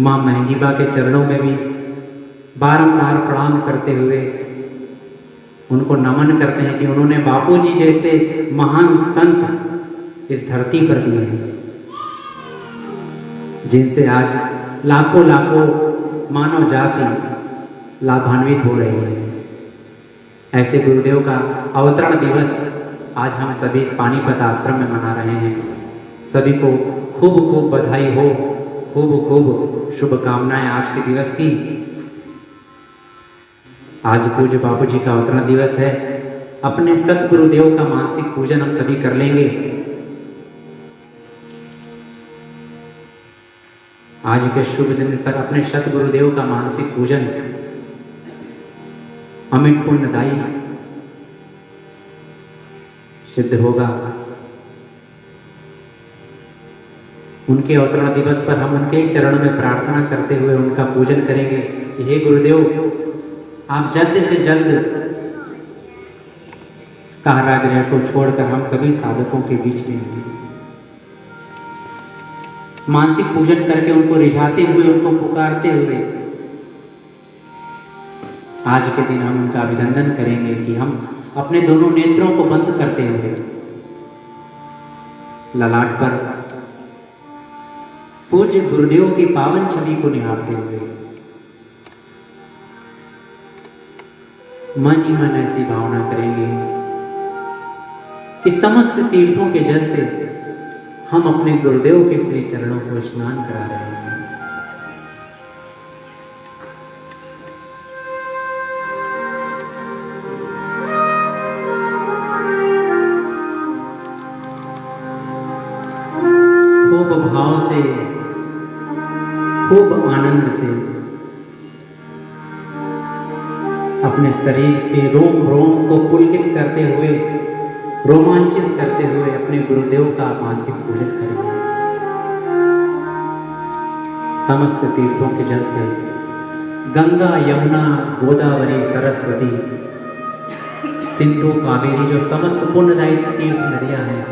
माँ महंगीबा के चरणों में भी बारंबार प्रणाम करते हुए उनको नमन करते हैं कि उन्होंने बापूजी जैसे महान संत इस धरती पर दिए हैं, जिनसे आज लाखों लाखों मानव जाति लाभान्वित हो रही है। ऐसे गुरुदेव का अवतरण दिवस आज हम सभी इस पानीपत आश्रम में मना रहे हैं। सभी को खूब खूब बधाई हो, खूब खूब शुभकामनाएं आज के दिवस की। आज पूज्य बापूजी का अवतरण दिवस है। अपने सतगुरुदेव का मानसिक पूजन हम सभी कर लेंगे। आज के शुभ दिन पर अपने सतगुरुदेव का मानसिक पूजन अमिट पुण्यदायी सिद्ध होगा। उनके अवतरण दिवस पर हम उनके चरण में प्रार्थना करते हुए उनका पूजन करेंगे। हे गुरुदेव, आप जल्द से जल्द कारागृह को छोड़कर हम सभी साधकों के बीच में मानसिक पूजन करके उनको रिझाते हुए, उनको पुकारते हुए आज के दिन हम उनका अभिनंदन करेंगे कि हम अपने दोनों नेत्रों को बंद करते हुए ललाट पर पूज्य गुरुदेव की पावन छवि को निहारते हुए मन ही मन ऐसी भावना करेंगे कि समस्त तीर्थों के जल से हम अपने गुरुदेव के श्री चरणों को स्नान करा रहे हैं। खूब भाव से, खूब आनंद से अपने शरीर के रोम रोम को पुलकित करते हुए, रोमांचित करते हुए अपने गुरुदेव का मानसिक पूजन करेंगे। समस्त तीर्थों के जल से गंगा, यमुना, गोदावरी, सरस्वती, सिंधु, कावेरी जो समस्त पुण्यदायी तीर्थ नदियां हैं,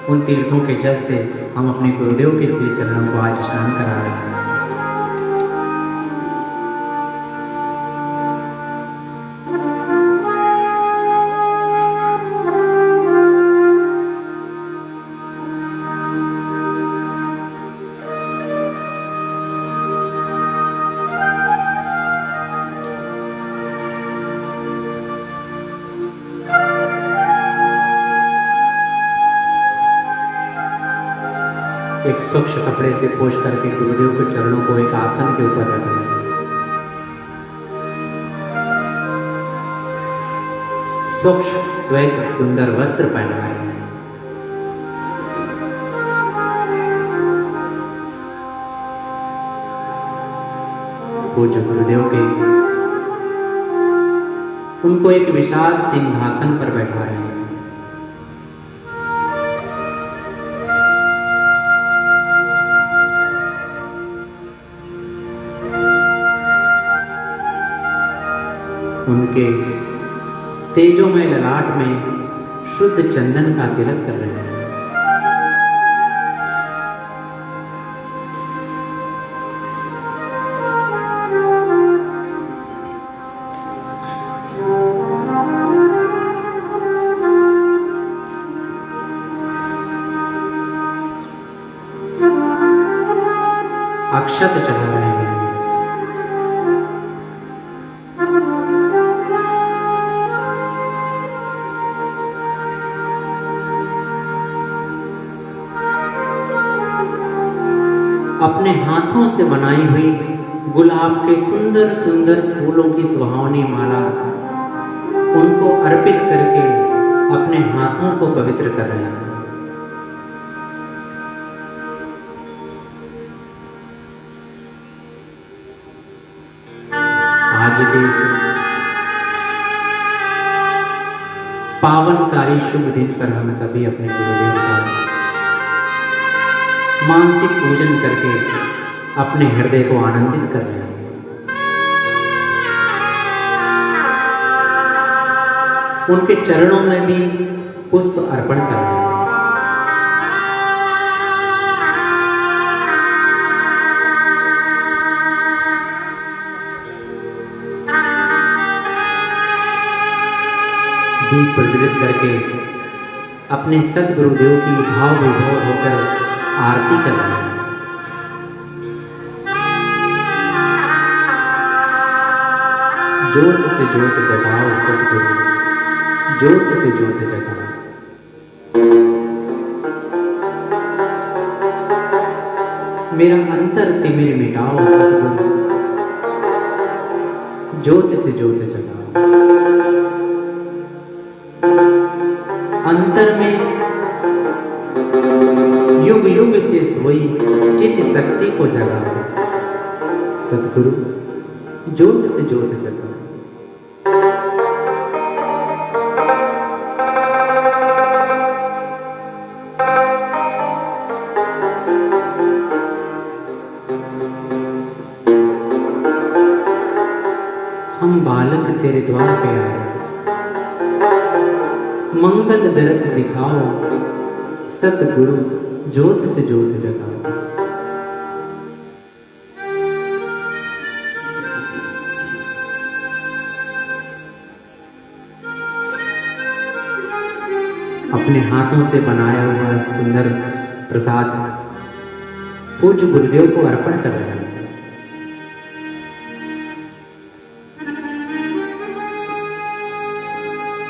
उन तीर्थों के जल से हम अपने गुरुदेव के श्री चरणों को आज स्नान करा रहे हैं। एक स्वच्छ कपड़े से पोंछ करके गुरुदेव के चरणों को एक आसन के ऊपर रखना है। स्वच्छ श्वेत सुंदर वस्त्र पहनाए हैं। पूज्य गुरुदेव के उनको एक विशाल सिंहासन पर बैठा रहे हैं। उनके तेजोमय ललाट में शुद्ध चंदन का तिलक कर रहे हैं। अक्षत चढ़ा रहे हैं। अपने हाथों से बनाई हुई गुलाब के सुंदर सुंदर फूलों की सुहावनी माला उनको अर्पित करके अपने हाथों को पवित्र कर रहे हैं। आज के इस पावनकारी शुभ दिन पर हम सभी अपने गुरुदेव का मानसिक पूजन करके अपने हृदय को आनंदित कर रहे हैं। उनके चरणों में भी पुष्प अर्पण कर रहे हैं। दीप प्रज्वलित करके अपने सतगुरुदेव की भाव विभोर होकर आरती कर रहे हैं। ज्योत से ज्योत जगाओ सतगुरु, ज्योत से ज्योत जगाओ। मेरा अंतर तिमिर मिटाओ सतगुरु, ज्योत से ज्योत जगाओ। अंतर में युग युग से सोई चित शक्ति को जगाओ सतगुरु, ज्योत से ज्योत जगाओ। हम बालक तेरे द्वार पे आए, मंगल दरस दिखाओ सतगुरु, ज्योत से ज्योत जगाओ। अपने हाथों से बनाया हुआ सुंदर प्रसाद पूज्य गुरुदेव को अर्पण कर रहे हैं।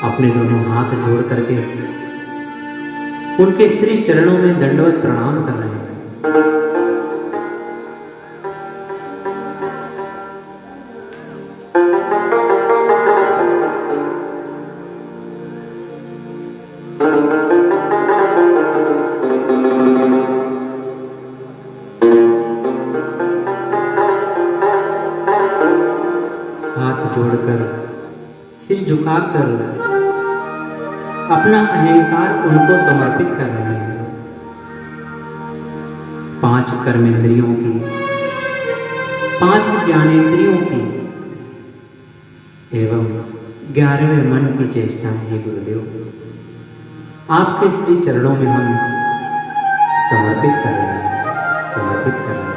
अपने दोनों हाथ जोड़ करके उनके श्री चरणों में दंडवत प्रणाम कर रहे हैं। हाथ जोड़कर सिर झुकाकर अपना अहंकार उनको समर्पित कर रहे हैं। 5 कर्मेंद्रियों की, 5 ज्ञानेंद्रियों की एवं 11वें मन की चेष्टाएं हैं गुरुदेव, आपके श्री चरणों में हम समर्पित कर रहे हैं, समर्पित कर रहे हैं।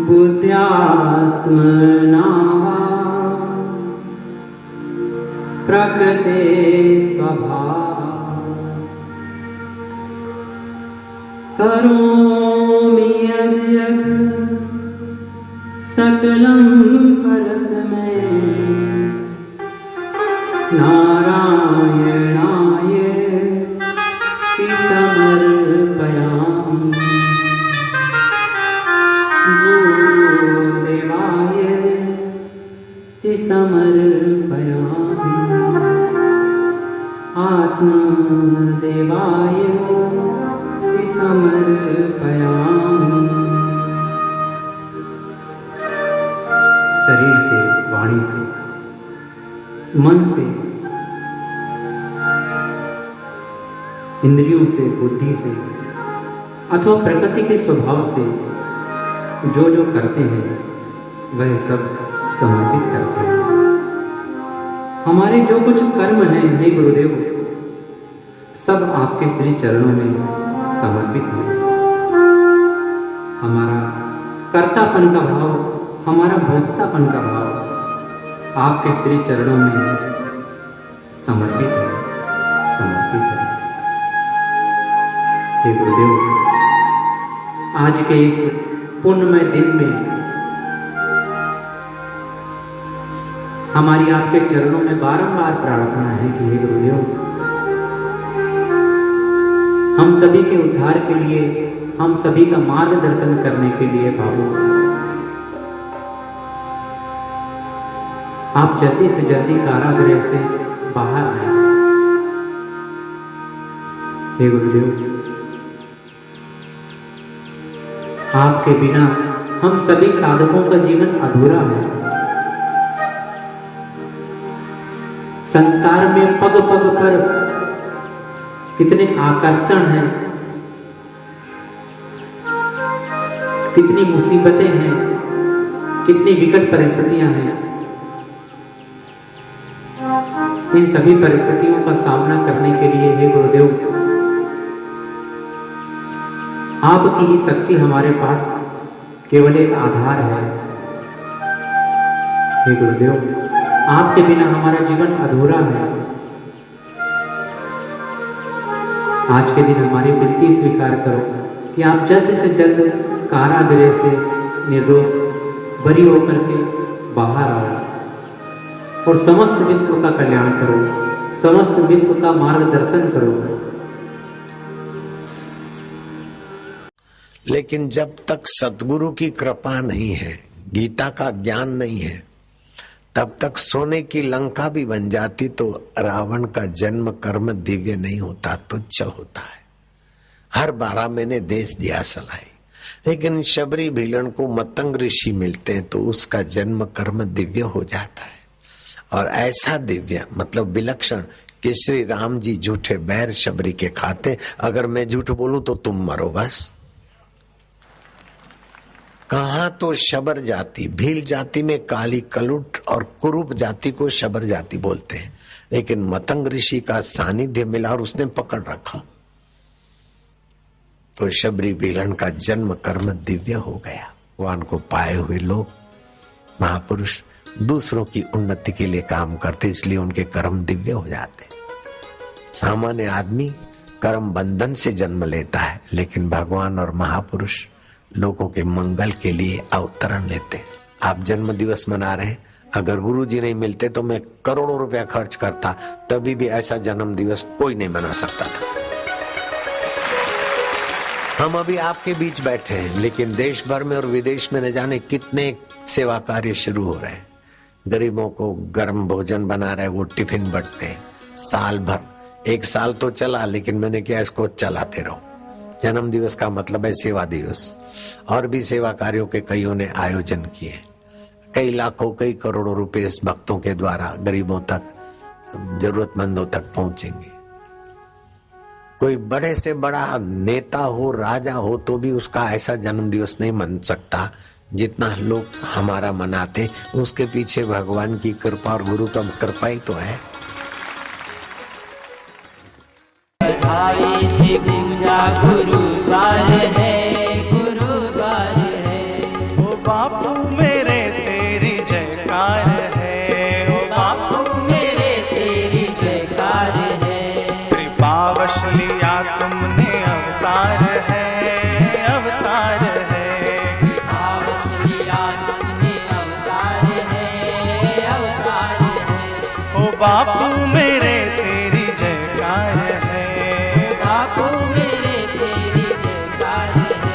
बुद्ध्यात्मना प्रकृते स्वभाव करोमि यद्यद् सकलं परस्मै नारायणाय समर्पयामि। समर्पयामि आत्मदेवाय समर्पयामि। शरीर से, वाणी से, मन से, इंद्रियों से, बुद्धि से अथवा प्रकृति के स्वभाव से जो जो करते हैं वह सब समर्पित करते हैं। हमारे जो कुछ कर्म हैं हे गुरुदेव, सब आपके श्री चरणों में समर्पित हैं। हमारा कर्तापन का भाव, हमारा भोक्तापन का भाव आपके श्री चरणों में समर्पित है, समर्पित है। हे गुरुदेव, आज के इस पुण्यमय दिन में हमारी आपके चरणों में बारंबार प्रार्थना है कि हे गुरुदेव, हम सभी के उद्धार के लिए, हम सभी का मार्गदर्शन करने के लिए बाबू आप जल्दी से जल्दी कारागृह से बाहर आए। हे गुरुदेव, आपके बिना हम सभी साधकों का जीवन अधूरा है। संसार में पग पग पर कितने आकर्षण हैं, कितनी मुसीबतें हैं, कितनी विकट परिस्थितियां हैं, इन सभी परिस्थितियों का सामना करने के लिए हे गुरुदेव, आपकी ही शक्ति हमारे पास केवल एक आधार है। हे गुरुदेव, आपके बिना हमारा जीवन अधूरा है। आज के दिन हमारी विनती स्वीकार करो कि आप जल्द से जल्द कारागृह से निर्दोष बरी होकर के बाहर आओ और समस्त विश्व का कल्याण करो, समस्त विश्व का मार्गदर्शन करो। लेकिन जब तक सद्गुरु की कृपा नहीं है, गीता का ज्ञान नहीं है, तब तक सोने की लंका भी बन जाती तो रावण का जन्म कर्म दिव्य नहीं होता, तुच्छ होता है। हर 12 महीने देश दिया सलाई, लेकिन शबरी भीलन को मतंग ऋषि मिलते हैं तो उसका जन्म कर्म दिव्य हो जाता है। और ऐसा दिव्य मतलब विलक्षण कि श्री राम जी झूठे बैर शबरी के खाते। अगर मैं झूठ बोलूं तो तुम मरो बस। कहा तो शबर जाति, भील जाति में काली कलुट और कुरूप जाति को शबर जाति बोलते हैं, लेकिन मतंग ऋषि का सानिध्य मिला और उसने पकड़ रखा तो शबरी भीलन का जन्म कर्म दिव्य हो गया। भगवान को पाए हुए लोग महापुरुष दूसरों की उन्नति के लिए काम करते, इसलिए उनके कर्म दिव्य हो जाते। सामान्य आदमी कर्म बंधन से जन्म लेता है, लेकिन भगवान और महापुरुष लोगों के मंगल के लिए अवतरण लेते। आप जन्म दिवस मना रहे हैं, अगर गुरु जी नहीं मिलते तो मैं करोड़ों रुपया खर्च करता, तभी भी ऐसा जन्म दिवस कोई नहीं मना सकता था। हम अभी आपके बीच बैठे हैं, लेकिन देश भर में और विदेश में न जाने कितने सेवा कार्य शुरू हो रहे हैं। गरीबों को गर्म भोजन बना रहे, वो टिफिन बंटते हैं। साल भर, 1 साल तो चला, लेकिन मैंने क्या इसको चलाते रहो। जन्म दिवस का मतलब है सेवा दिवस। और भी सेवा कार्यों के कईयों ने आयोजन किए, कई लाखों कई करोड़ों रुपए इस भक्तों के द्वारा गरीबों तक, जरूरतमंदों तक पहुंचेंगे। कोई बड़े से बड़ा नेता हो, राजा हो, तो भी उसका ऐसा जन्म दिवस नहीं मन सकता जितना लोग हमारा मनाते। उसके पीछे भगवान की कृपा और गुरु का कृपा ही तो है। बधाई से गूंजा गुरुद्वार है, गुरुद्वार है। ओ बापू मेरे तेरी जयकार है, ओ बापू मेरे तेरी जयकार है। कृपावश लिया तुमने अवतार है, अवतार है। कृपावश लिया तुमने अवतार है, अवतार है। ओ बापू मेरे तेरी जयकार है, बापू मेरे तेरी जयकार है।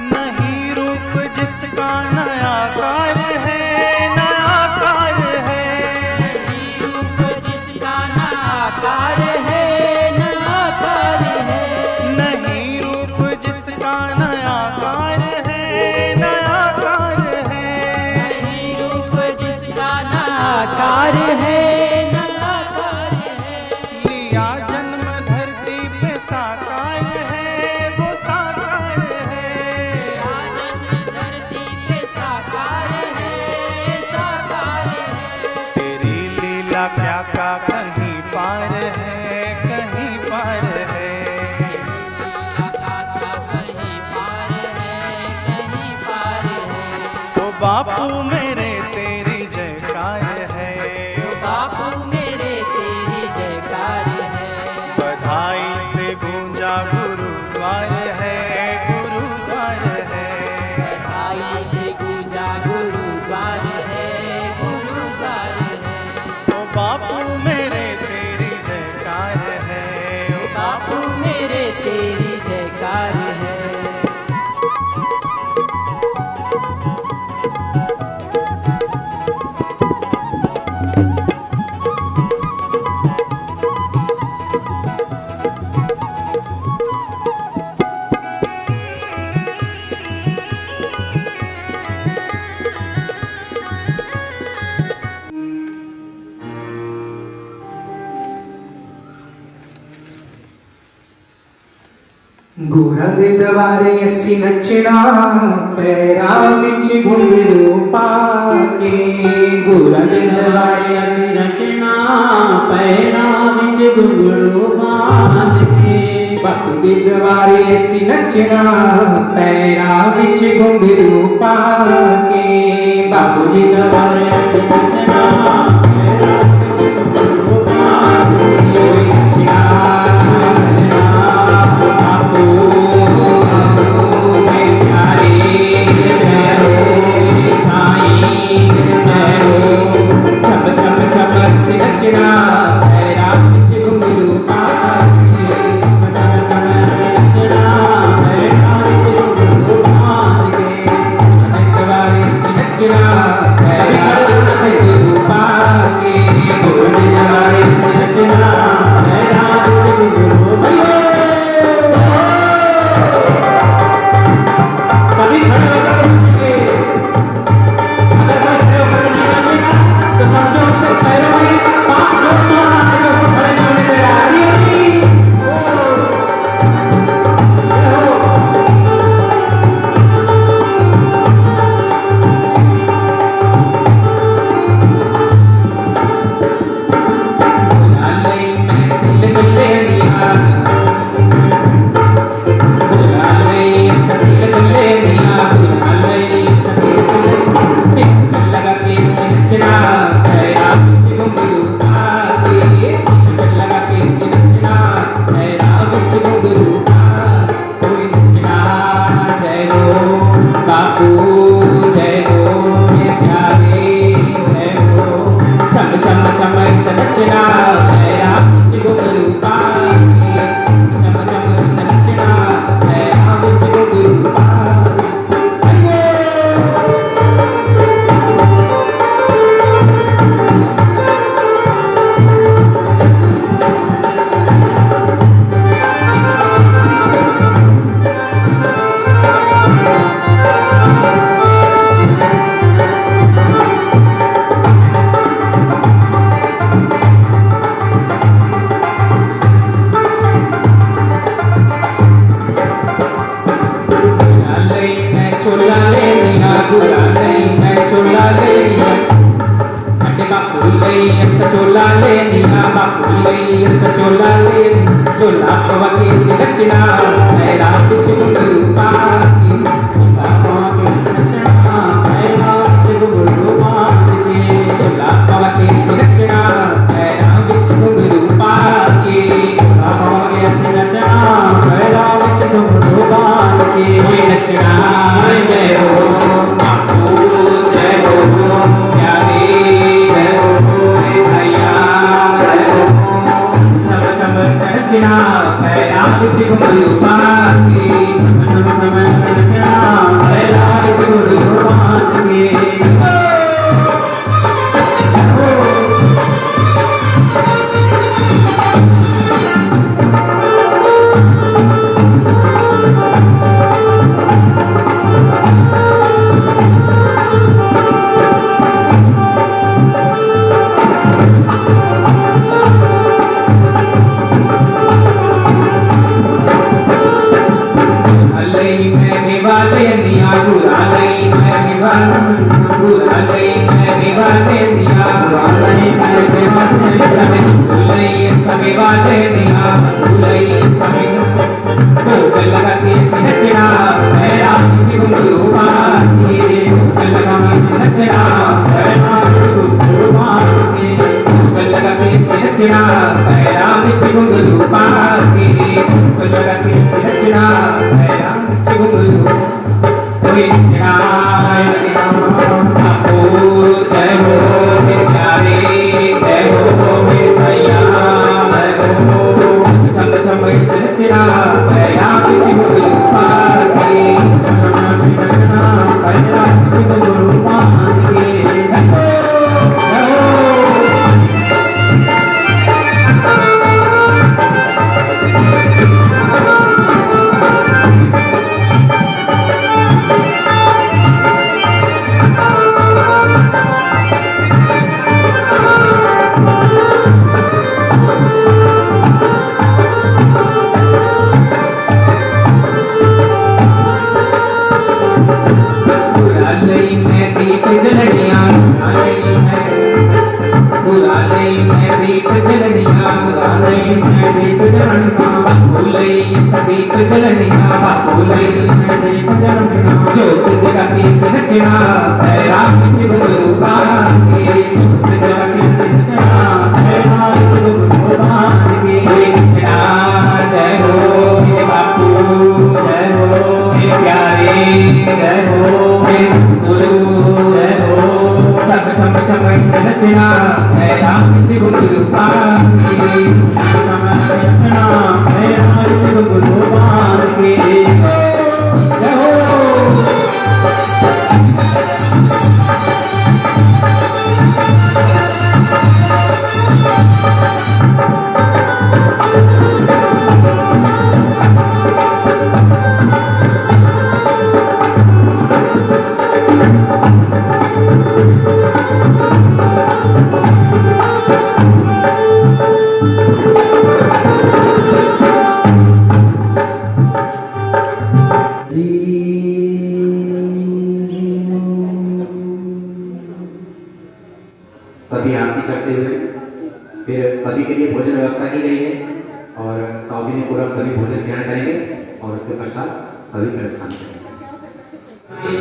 नहीं रूप जिसका नया कार है, नया कार है। नहीं रूप जिसका नाकार है, नाकार है। नहीं रूप जिसका नया कार है, नया कार है। नहीं रूप जिसका नाकार है, नाकार है। लिया जन्म धरती पे साकार है, वो साकार है। जन्म धरती पे साकार है, साकार है। तेरी लीला क्या का कहीं पार है, कहीं पार है। कहीं पार है, कहीं पार है। ओ बापू मेरे तेरी जयकार है, बापू मेरे तेरी जयकार है। बधाई से गूंजा गुरुद्वार है, गुरुद्वार है। बधाई से गूंजा गुरुद्वार है, गुरुद्वार है। ओ बापू मेरे तेरी जयकार है, ओ बापू मेरे तेरी जयकार है। गोरा दे दवारे अस्सी नचना पैरा विच घुंघरू पाके गोरा दे दवारे अस्सी नचना पैरा विच घुंघरू बांध के बापू दे दवारे अस्सी नचना पैरा विच घुंघरू पाके बापू जी दवारे अस्सी नचना पैरा विच घुंघरू बांध के नचना Thank you. दीप जलनिया बापू लई है दीप जलनिया ज्योत जगा के सनचना पैरा बिच गुरु बाण के ज्योत जगा के सनचना पैरा बिच गुरु बाण के कृष्णा जय हो हे बापू जय हो हे प्यारे जय हो हे गुरु जय हो चम चम चम सनचना पैरा बिच गुरु बाण के चम सनचना पैरा बिच गुरु बाण के जय हो। सभी आरती करते हुए फिर सभी के लिए भोजन व्यवस्था की गई है और साउदी में पूरा सभी भोजन ग्रहण करेंगे और उसके पश्चात सभी प्रस्थान करेंगे।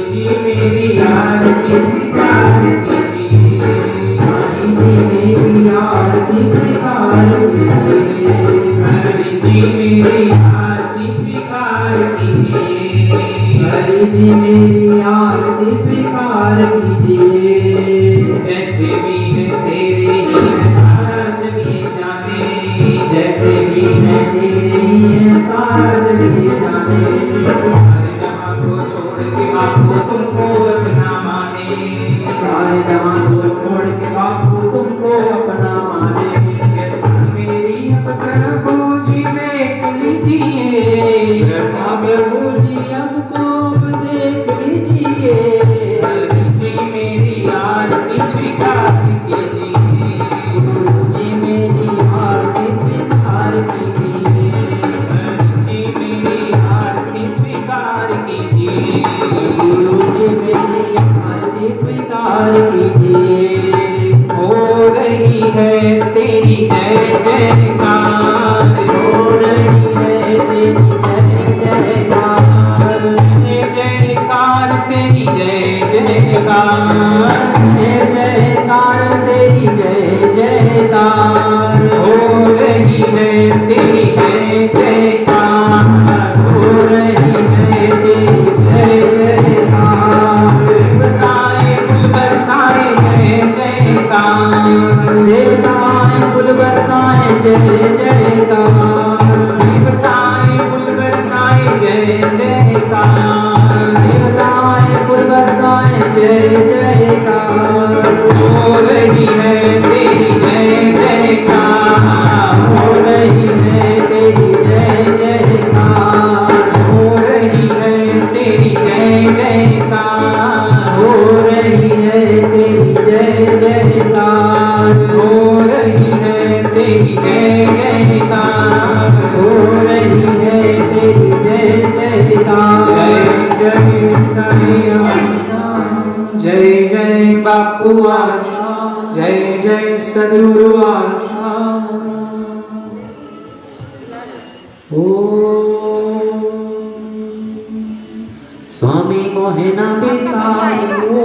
जी मेरी आरती स्वीकार कीजिए साईं जी मेरी आरती स्वीकार कीजिए हरि जी मेरी आरती स्वीकार कीजिए हरि जी मेरी आरती स्वीकार कीजिए जैसे भी है तेरे ही है सारा जग ये जाने जैसे भी है तेरे ही है सारा जग ये जाने सारे जहां को छोड़ के बापू तुमको अपना माने सारे जहां को छोड़ के बापू तुमको अपना माने तुम मेरी अब प्रभु जी देख लीजिए प्रभु जी हमको देख लीजिए जी मेरी आरती स्वीकार कीजिए गुरु जी मेरी आरती स्वीकार कीजिए जी मेरी आरती स्वीकार कीजिए गुरु जी मेरी आरती स्वीकार कीजिए हो रही है तेरी जय जयकार हो रही है तेरी जय जयकार जय जयकार तेरी जय जयकार जय जयकार तेरी जय जयकार हो रही है तेरी जय जयकार हो रही है तेरी जय जयकार देवताएं फूल बरसाए जय जयकार देवताएं फूल बरसाए जय जयकार देवताएं फूल बरसाए जय जयकार देवताएं फूल बरसाए जय जयकार हो रही है तेरी जय जयकार हो रही है तेरी जय जयकार हो रही है तेरी जय जयकार हो रही है तेरी जय जयकार हो रही है तेरी जय जयकार हो रही है तेरी जय जयकार जय जय साईं जय जय बापू आशा जय जय सद्गुरु आशा स्वामी मोहे ना बिसारो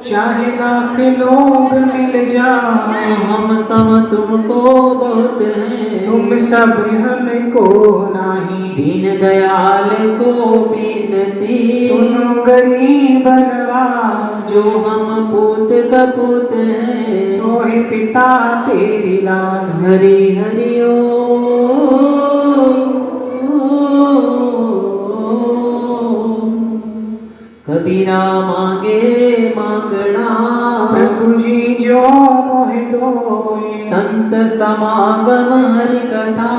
चाहे लाख लोग मिल जाए हम सब तुमको बहुत हैं तुम सब हमको नाही दीन दयाल को बिनती सुनो गरीब नवाज जो हम पूत कपूत हैं सोहे पिता तेरी लाज हरि हरि कबीरा मांगे मांगना प्रभु जी जो मोह दोए संत समागम हरि कथा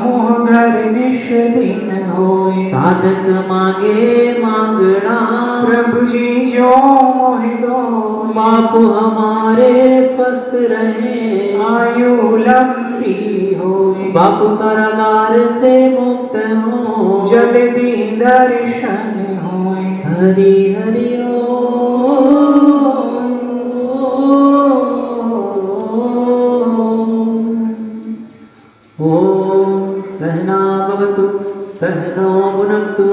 मोह घर निश दिन होए साधक मांगे मांगना प्रभु जी जो मोह दोए बापू हमारे स्वस्थ रहे आयु लंबी होए बापू कारागार से मुक्त हो जल्दी दर्शन होए हरि हरि ओम सहना भवतु सहनो भुनक्तु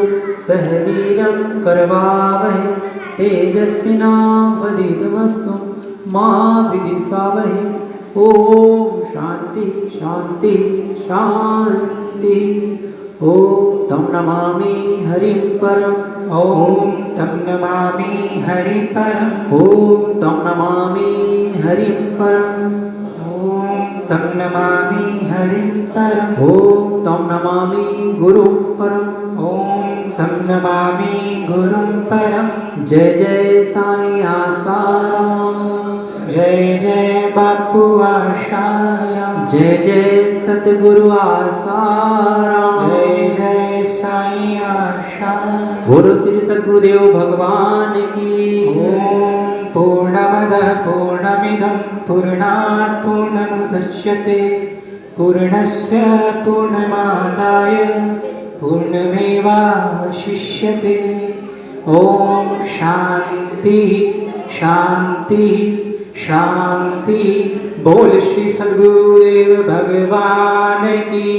सह वीर्यं करवावहै तेजस्विनावधीतमस्तु मा विद्विषावहै। ओम शांति शांति शांति। ओम तं नमामि हरिं परम्। ओम तं नमामि हरि परम। ओम तं नमामि हरिं परम्। ओम तं नमामि हरि परम। ओम तं नमामि गुरुं परम्। ओम तं नमामि गुरुं परम। जय जय साई आसाराम। जय जय बापू आशाराम। जय जय सतगुरु आसाराम। जय जय साई आशाराम। बोलो श्री सद्गुरुदेव भगवान की। ओम पूर्णमदः पूर्णमिदं पूर्णात् पूर्णमुदच्यते पूर्णस्य पूर्णमादाय पूर्णमेवावशिष्यते। ओम शांति शांति शांति। बोल श्री सद्गुरुदेव भगवान की।